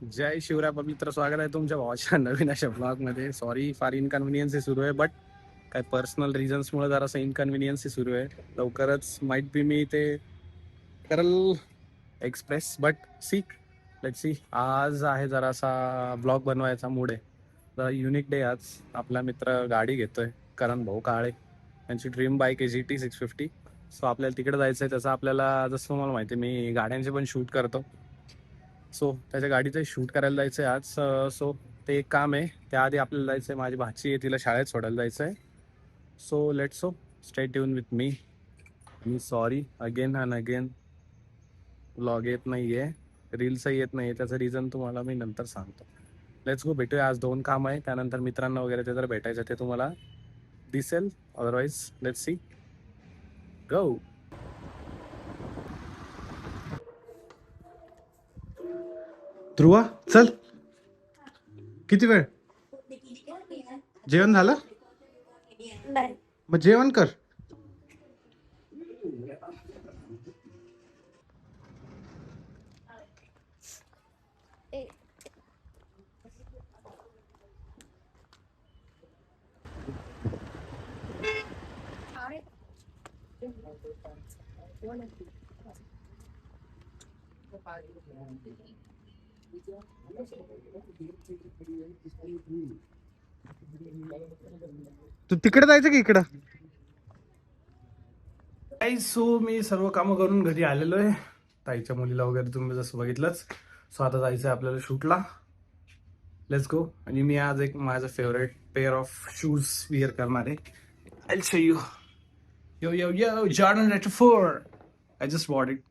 जय शिवराय पवित्र स्वागत आहे तुमच्या भावाच्या नवीन अशा ब्लॉग मध्ये. सॉरी फार इनकन्व्हिनियन्स सुरू आहे, बट काय पर्सनल रिझन्समुळे जरासं इनकन्व्हिनियन्स सुरू आहे. लवकरच माइट बी मी ते करल express, but see let see. आज आहे जरासा ब्लॉग बनवायचा मूड आहे. जरा युनिक डे आज. आपला मित्र गाडी घेतोय, करण भाऊ काळे. त्यांची ड्रीम बाईक आहे GT 650. सो आपल्याला तिकडे जायचं आहे. त्याचा आपल्याला जसं तुम्हाला माहिती आहे मी गाड्यांचे पण शूट करतो. सो त्याच्या गाडीचं शूट करायला जायचं आहे आज. सो ते एक काम आहे. त्याआधी आपल्याला जायचं आहे, माझी भाची आहे तिला शाळेत सोडायला जायचं आहे. So so stay tune with me. Me sorry again and again vlog येत नाही आहे, रील्सही येत नाही आहे. त्याचं रिझन तुम्हाला मी नंतर सांगतो. Let's go. भेटूया. आज 2 काम आहे, त्यानंतर मित्रांना वगैरे ते जर भेटायचं ते तुम्हाला दिसेल. अदरवाईज लेट्स सी गो. ध्रुवा चल. किती वेळ? जेवण झालं? नाही. मग जेवण कर. तू तिकडे जायचं की इकडं? सो मी सर्व कामं करून घरी आलेलो आहे. ताईच्या मुलीला वगैरे तुम्ही जसं बघितलंच. सो आता जायचं आहे आपल्याला शूटला. Let's go. आणि मी आज एक माझं favourite pair of shoes wear करणार आहे. I show you. Yo yo yo Jordan retro 4. I just bought it.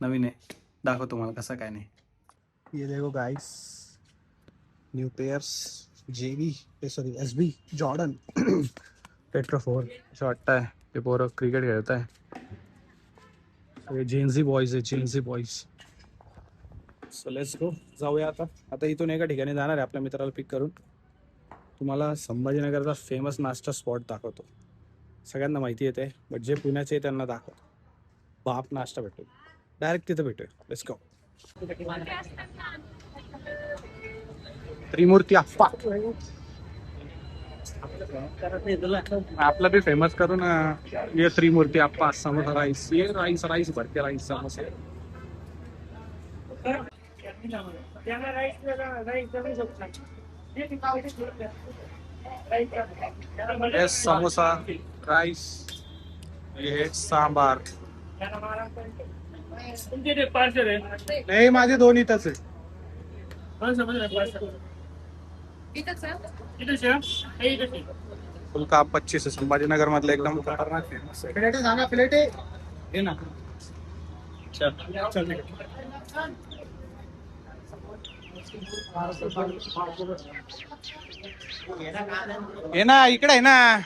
नवीन आहे, दाखव तुम्हाला कसं काय नाही. ये देखो guys, new pairs JB sorry SB Jordan retro 4. असं वाटतंय ते पोरं क्रिकेट खेळत आहे. सगळे जेन्झी बॉईज आहे, Gen Z boys. So let's go. जाऊया आता इथून एका ठिकाणी जाणार आहे आपल्या मित्राला पिक करून. तुम्हाला संभाजीनगरचा फेमस नाश्ता स्पॉट दाखवतो. सगळ्यांना माहिती येते, बट जे पुण्याचे आहे त्यांना दाखवतो. बाप नाश्ता भेटतो डायरेक्ट तिथं भेटूया. Let's go. त्रिमूर्ती अप्पा आपला भी फेमस करू ना. ये त्रिमूर्ती अप्पा समोसा राईस. ये राईस राईस भरते राईस समोसे. Yes samosa rice. ये सांबार. नाही माझे 2 इथंच आहे. फुलका 25 संभाजीनगर मधलं एकदम खतरनाक फेमस आहे. प्लेटे सांगा. प्लेटे हे ना. चल ये ना इकडे आहे ना.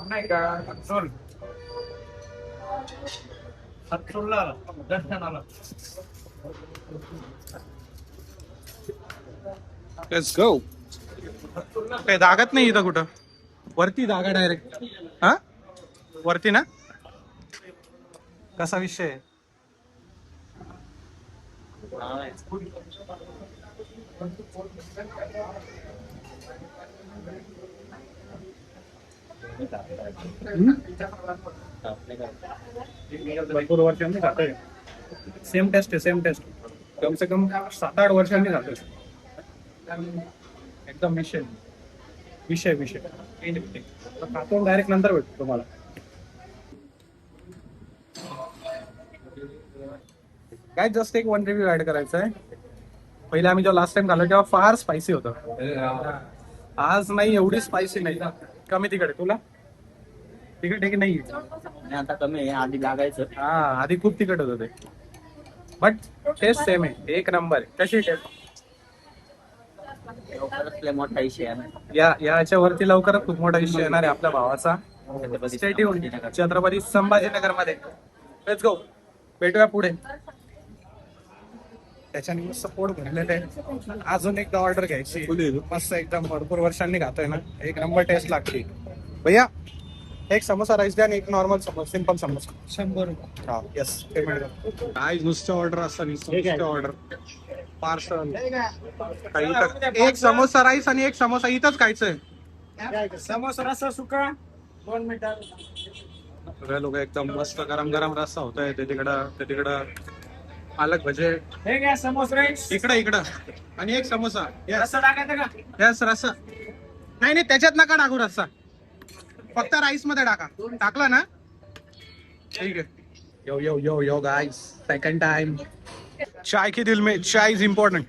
नाही का लेट्स गो. काही जागाच नाही इथं कुठं. वरती जागा डायरेक्ट. हा वरती ना. कसा विषय आहे? भरपूर वर्षांनी जातोय. सेम टेस्ट आहे, सेम टेस्ट. कम से कम 7-8 वर्षांनी जातोय. एकदम विषय विषय विषय खातो डायरेक्ट. नंतर भेटतो तुम्हाला. काय जस्ट एक 1 रिव्ह्यू ऍड करायचा आहे. पहिले आम्ही जेव्हा लास्ट टाइम खाल्लं तेव्हा फार स्पायसी होतं. आज नाही एवढी स्पायसी नाही. कमी तिकडे तुला तिकडे ठीक नाही. आता कमी आहे, आधी लागायचं. हा आधी खूप तिखट होतं ते, बट टेस्ट सेम आहे. एक नंबर आहे. कशी टेस्ट? मोठा इशू आहे. याच्यावरती लवकरच खूप मोठा इश्यू येणार आहे आपल्या भावाचा. छत्रपती संभाजीनगर मध्ये. Let's go. भेटूया पुढे. त्याच्याने मस्त पोट भरलेलं आहे. अजून एकदा ऑर्डर घ्यायची, मस्त एकदम भरपूर वर्षांनी खातोय ना, एक नंबर टेस्ट लागते. भैया एक समोसा राईस द्या आणि एक नॉर्मल समोसा, सिंपल समोसा 100 रुपये. हा येस पेमेंट. काय नुसतं ऑर्डर असतं, नुसतं ऑर्डर पार्सल. एक समोसा राईस आणि एक समोसा इथंच खायचंय. समोसा रस्सा सुका 2 मिनिटात. सगळे लोक एकदम मस्त गरम गरम रस्सा होतोय. ते तिकडं पालक भजे. हे घ्या समोसा राईस इकडं आणि एक समोसा. रस्सा टाकायचा का? यस रस्सा. नाही त्याच्यात नका टाकू रस्सा, फक्त राईस मध्ये टाका. टाकला ना, ठीक आहे. यो yo yo yo guys, second time. चाय के दिल में चाय इज इम्पोर्टेंट.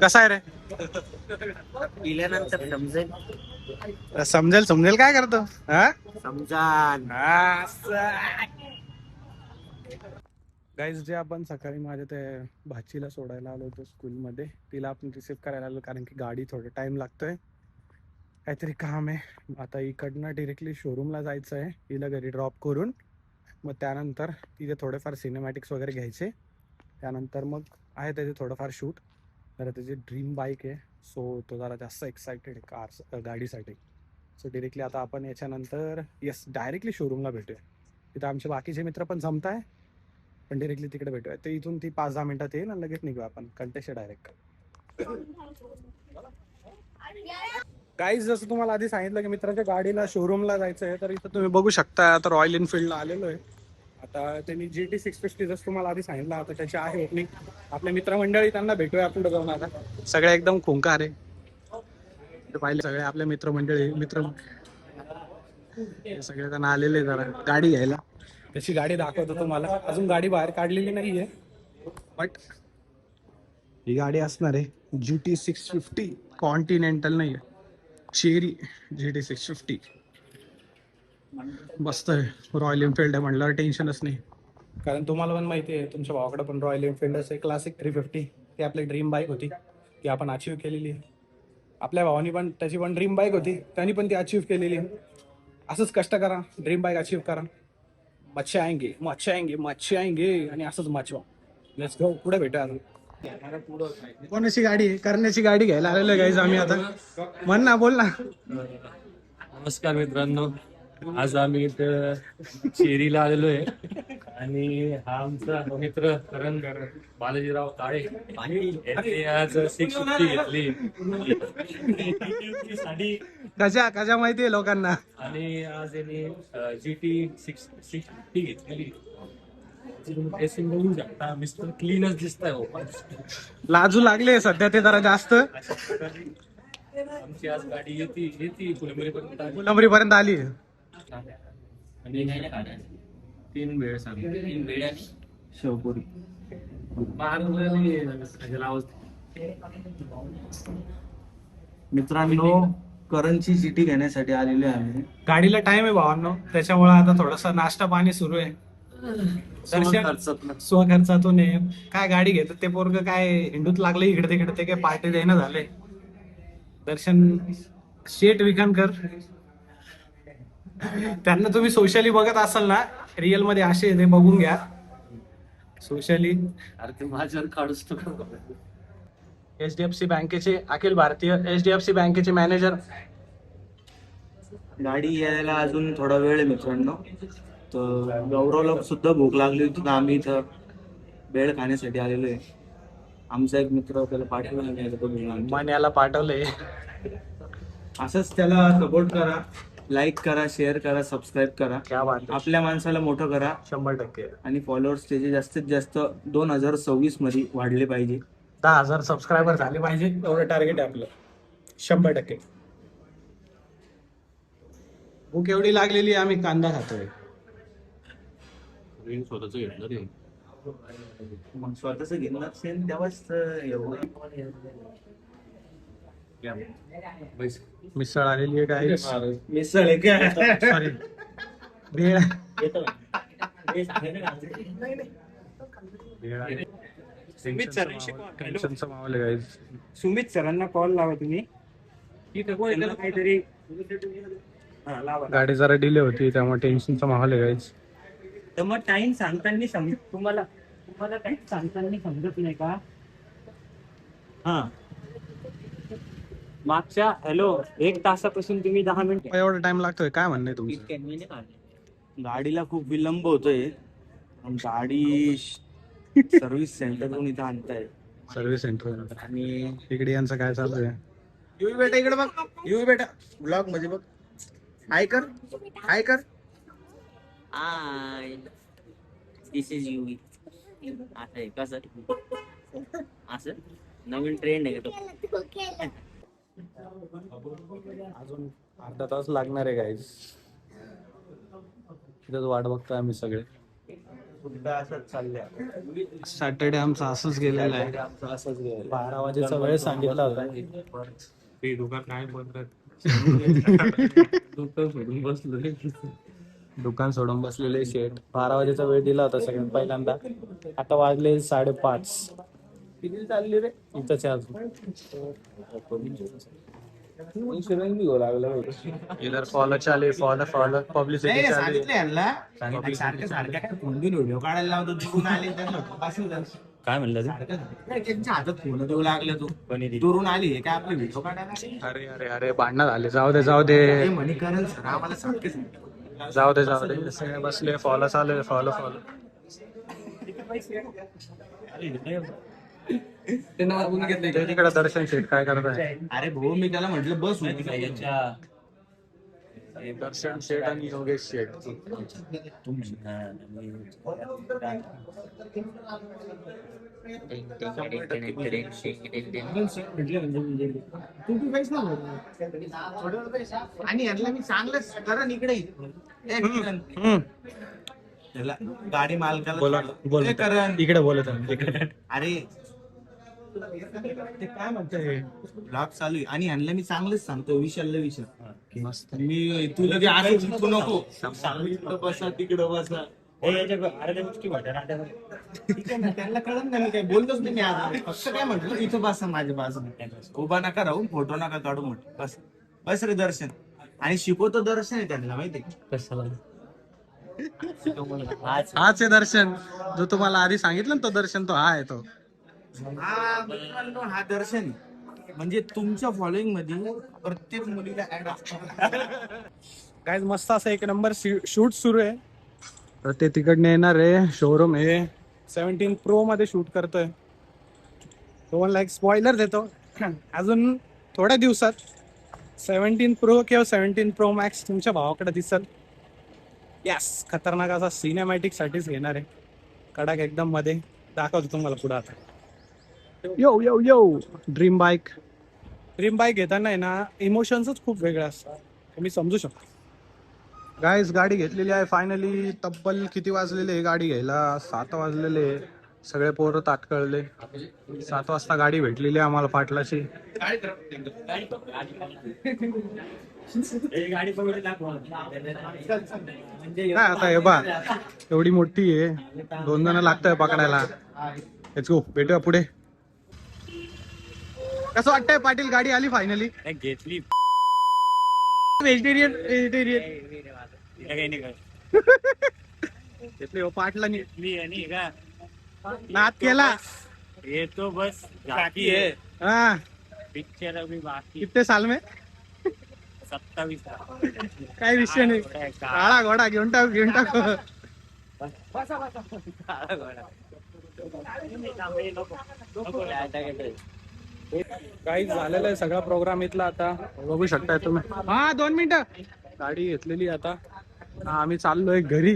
कसा आहे रे? पिल्यानंतर समजेल. समजेल काय करतो हा समजाल. गाईज, जे आपण सकाळी माझ्या ते भाचीला सोडायला आलो होतो स्कूलमध्ये, तिला आपण रिसीव्ह करायला आलो कारण की गाडी थोडं टाइम लागतोय, काहीतरी काम आहे. आता इकडनं डिरेक्टली शोरूमला जायचं आहे, हिला घरी ड्रॉप करून. मग त्यानंतर तिथे थोडेफार सिनेमॅटिक्स वगैरे घ्यायचे. त्यानंतर मग आहे त्याचे थोडंफार शूट. जरा त्याची ड्रीम बाईक आहे, सो तो जरा जास्त एक्सायटेड आहे गाडीसाठी. सो डिरेक्टली आता आपण याच्यानंतर डायरेक्टली शोरूमला भेटूया. तिथं आमचे बाकीचे मित्र पण जमत आहे, पण डिरेक्टली तिकडे भेटूया. ते इथून ती 5-10 मिनिटात येईल आणि लगेच निघू आपण कंटेश डायरेक्ट. गाईज, जसं तुम्हाला आधी सांगितलं की मित्राच्या गाडीला शोरूमला जायचं आहे, तर इथं तुम्ही बघू शकता. आता रॉयल एनफिल्डला आलेलो आहे. आता त्यांनी GT 650 जसं तुम्हाला आधी सांगितलं, आता त्याची आहे ओपनिंग. आपले मित्रमंडळी त्यांना भेटूया आपण जाऊन. आता सगळे एकदम खुंकार आहे, पाहिले सगळे आपले मित्रमंडळी सगळे जण आलेले जरा गाडी घ्यायला. त्याची गाडी दाखवतो तुम्हाला. अजून गाडी बाहेर काढलेली नाहीये, बट ही गाडी असणार आहे GT 650. कॉन्टिनेंटल नाही आहे, चेरी GT 650. मस्त आहे. रॉयल एनफिल्ड आहे म्हणल्यावर टेन्शनच नाही, कारण तुम्हाला पण माहिती आहे, तुमच्या भावाकडे पण रॉयल एनफिल्डच आहे. क्लासिक 350 ती आपली ड्रीम बाईक होती, ती आपण अचीव केलेली आहे. आपल्या भावानी पण त्याची पण ड्रीम बाईक होती, त्यांनी पण ती अचीव केलेली आहे. असंच कष्ट करा, ड्रीम बाईक अचीव करा. मच्छे आएंगे आणि असंच मचवा. लेट्स गो, पुढे भेटूया. कोणाची गाडी करण्याची गाडी घ्यायला आलेलो आहे गाईज आम्ही. आता म्हण ना, बोल ना. नमस्कार मित्रांनो, आज आम्ही इथं चेरीला आलेलो आहे आणि हा आमचा मित्र करण बालाजीराव काळे यांनी आज 650 घेतली. कशा माहिती आहे लोकांना. आणि आज यांनी GT 650 घेतलेली. ड्रेसिंग बघू शकता, मिस्टर क्लीनच दिसत आहे. लाजू लागले सध्या ते जरा जास्त. आमची आज गाडी येते फुलंबरी पर्यंत आली. आणि 3 वेळ सांगितलं, 3 वेळ आणि शेवपुरी. मित्रांनो, करणची GT घेण्यासाठी आलेले आम्ही. गाडीला टाइम आहे भावांनो, त्याच्यामुळे आता थोडासा नाश्ता पाणी सुरू आहे. स्वखर्चातून आहे. काय गाडी घेतात ते पोरग, काय हिंडूत लागले इकडे तिकडे, ते काय पार्टी देणं झाले. दर्शन शेठ विखानकर, त्यांना तुम्ही सोशली बघत असाल ना, रिअल मध्ये असे ते बघून घ्या सोशली. अरे ते माझ्यावर काढूच नका. HDFC बँकेचे, अखिल भारतीय HDFC बँकेचे मॅनेजर. गाडी यायला अजून थोडा वेळ आहे मित्रांनो. तर गौरवला सुद्धा भूक लागली होती, तर आम्ही इथं बेळ खाण्यासाठी आलेलो आहे. आमचा एक मित्र, त्याला पाठवला, मण्याला पाठवले. असंच त्याला सपोर्ट करा, लाईक करा, शेअर करा, सबस्क्राईब करा. क्या बात आहे. आपल्या माणसाला मोठं करा. 100%. आणि फॉलोअर्स त्याचे जास्तीत जास्त 2024 मध्ये वाढले पाहिजे. 10,000 सबस्क्रायबर झाले पाहिजे, एवढं टार्गेट आहे आपलं. 100%. भूक एवढी लागलेली, आम्ही कांदा खातोय. स्वतःच घेतलं रे. मग स्वतःच घेतलं असेल तेव्हाच मिसळ आलेली आहे काय. मिसळ आहे का? सॉरी, भेळ. सुमित सरांशी टेन्शनचं माहोल आहे guys. सुमित सरांना कॉल लावा तुम्ही. त्यांना काहीतरी गाडी जरा डिले होती त्यामुळे टेन्शनचा माहोल आहे गाईज. तर मग टाइम सांगताना तुम्हाला टाइम सांगताना समजत नाही का? हा, मागच्या 1 तासापासून तुम्ही 10 मिनिट एवढा टाइम लागतोय काय म्हणणं आहे तुमचं? गाडीला खूप विलंब होतोय. गाडी सर्व्हिस सेंटरवरून इथं आणताय सर्व्हिस सेंटर आणि इकडे यांचं काय चालू आहे? युवी बेटा इकडे बघ, युवी बेटा ब्लॉग मध्ये बघ. हाय कर, हाय कर. हाय, दिस इज युवी. असं आहे कसं असं नवीन ट्रेंड आहे का तो? अजून अर्धा तास लागणार आहे गाईज. तिथंच वाट बघतोय आम्ही सगळे. असंच चाललंय. सॅटर्डे आमचा असंच गेलेला आहे. 12 वाजेचा वेळ सांगितला होता. ते दुकान काय बनतात दुकान सोडून बसलो. दुकान सोडून बसलेले शेट. 12 वाजेचा वेळ दिला होता सगळ्यांना पहिल्यांदा. आता वाजले 5:30. किती चालली रे इथंच आहे अजून. इधर फॉलो चालू, फॉलो पब्लिसिटी चालू. व्हिडिओ काढायला लावतो दुरून आले काय म्हणलं त्यांच्या हातात फोन देऊ लागले तू दुरून आली काय आपले व्हिडिओ काढायला. अरे अरे अरे भांडणं झाले. जाऊ दे ते म्हणे करेल सर आम्हाला सारखेच जाऊ दे सगळे बसले. फॉलो चालू आहे. फॉलो तिकडे दर्शन शेट काय करत आहे? अरे भाऊ मी त्याला म्हटलं बस दर्शन शेट आणि योगेश शेट. आणि यांना मी चांगलंच करण इकडे गाडी मालकाला बोला करण इकडे बोलत आहे. अरे ते काय म्हणतोय ब्लॉग चालू आहे आणि यांना मी चांगलंच सांगतो विशालला विचार मस्त. मी तुला जे आहे शिकू नको इकडं बसा तिकडं बसा त्यांना कळत नाही मी काय बोलतोच नाही मी आज फक्त काय म्हटलं इथं बसा माझ्या बाजूने उभा नका राहू फोटो नका काढू म्हटलं बस बस रे दर्शन आणि शिकवतो दर्शन आहे त्यांना माहिती हाच आहे दर्शन जो तुम्हाला आधी सांगितलं ना तो दर्शन तो हा आहे तो. हा दर्शन म्हणजे तुमच्या फॉलोइंग मध्ये प्रत्येक मुलीला ऍड असतो. काय मस्त असं एक नंबर शूट सुरू आहे. तर ते तिकडनं येणार आहे. शोरूम हे 17 Pro मध्ये शूट करतोय. तुम्हाला एक स्पॉइलर देतो. अजून थोड्या दिवसात 17 Pro किंवा 17 Pro Max तुमच्या भावाकडे दिसल. यस, खतरनाक असा सिनेमॅटिक साठीच घेणार आहे. कडक एकदम मध्ये दाखवतो तुम्हाला पुढे. आता यो ड्रीम बाईक घेताना आहे ना इमोशन्सच खूप वेगळे असतात. तुम्ही समजू शकता. गाईज गाडी घेतलेली आहे फायनली. तब्बल किती वाजलेले गाडी घ्यायला? 7 वाजलेले. सगळे पोरं ताटकळले. 7 वाजता गाडी भेटलेली आम्हाला पाटलाची. काय आता हे बा एवढी मोठी आहे. 2 जण लागतंय पकडायला. Let's go. भेटूया पुढे. कसं वाटतंय पाटील गाडी आली फायनली? घेतली व्हेजिटेरियन घेतली हो पाटला नाद केला. येतो बस बाकी है हाँ पिक्चर अभी बाकी. कितने साल में? 27. काही विषय नाही. काळा घोडा घेऊन टाकू. काही झालेलं आहे सगळा प्रोग्राम इथला. आता बघू शकताय तुम्ही. हा 2 मिनिटं. गाडी घेतलेली आता. आम्ही चाललोय घरी.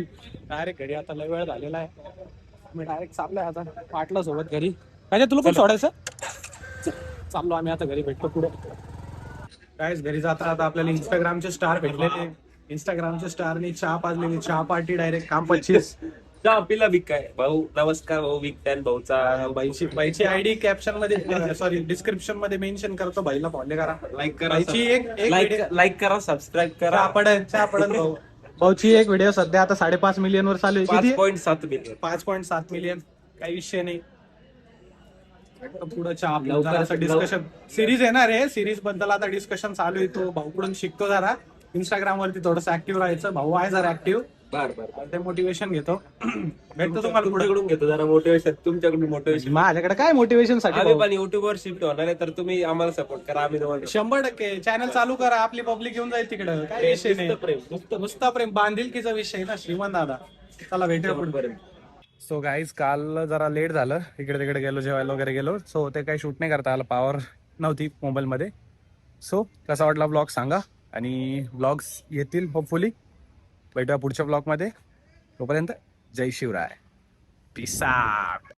डायरेक्ट घरी. आता लय वेळ झालेला आहे. मी डायरेक्ट चाललोय आता पाटला सोबत घरी. काय तुला पण सोडायचं? चाललो आम्ही आता घरी. भेटतो पुढे. काहीच घरी जाता आता आपल्याला इंस्टाग्रामचे स्टार भेटलेले. इंस्टाग्रामच्या स्टारनी चहा पाजलेली. चहा पार्टी डायरेक्ट काम 25. चहा पिला बिक काय भाऊ? नमस्कार भाऊ. विकत्यान भाऊचा बाईची आयडी कॅप्शन मध्ये सॉरी डिस्क्रिप्शन मध्ये मेन्शन करतो. भाईला फॉलो करा. लाईक करा. बाईची एक लाईक करा. सबस्क्राईब करा. चहा पडन भाऊ. भाऊची एक व्हिडिओ सध्या आता 5.5 मिलियन वर चालू आहे. 5.7 मिलियन. 5.7 मिलियन. काही विषय नाही. पुढच्या आपलं जरासं डिस्कशन सिरीज येणार आहे. सिरीज बद्दल आता डिस्कशन चालू आहे. तो भाऊकडून शिकतो जरा. इंस्टाग्राम वरती थोडस ऍक्टिव्ह राहायचं. भाऊ आहे जरा ऍक्टिव्ह. बरं ते मोटिवेशन घेतो. भेटतो तुम्हाला पुढे. तुमच्याकडून घेतो जरा मोटिवेशन, तुमच्याकडून मोटिवेशन. माझ्याकडे काय मोटिवेशन साठी आम्ही भाऊ? पण युट्यूब वर शिफ्ट होणार आहे, तर तुम्ही आम्हाला सपोर्ट करा. आम्ही तुम्हाला 100% चॅनल चालू करा. आपली पब्लिक येऊन जाईल तिकडं. काय विषय नाही. नुसतं प्रेम, नुसतं नुसता प्रेम बांधिलकीचा विषय ना श्रीमंत दादा. चला भेटूया पुढे. पर्यंत. सो गाईज काल जरा लेट झालं. इकडे तिकडे गेलो, जेवायला वगैरे गेलो. सो ते काही शूट नाही करता आलं. पॉवर नव्हती मोबाईलमध्ये. सो कसा वाटला ब्लॉग सांगा. आणि ब्लॉग्स येतील होपफुली. भेटूया पुढच्या ब्लॉगमध्ये. तोपर्यंत जय शिवराय. Peace out.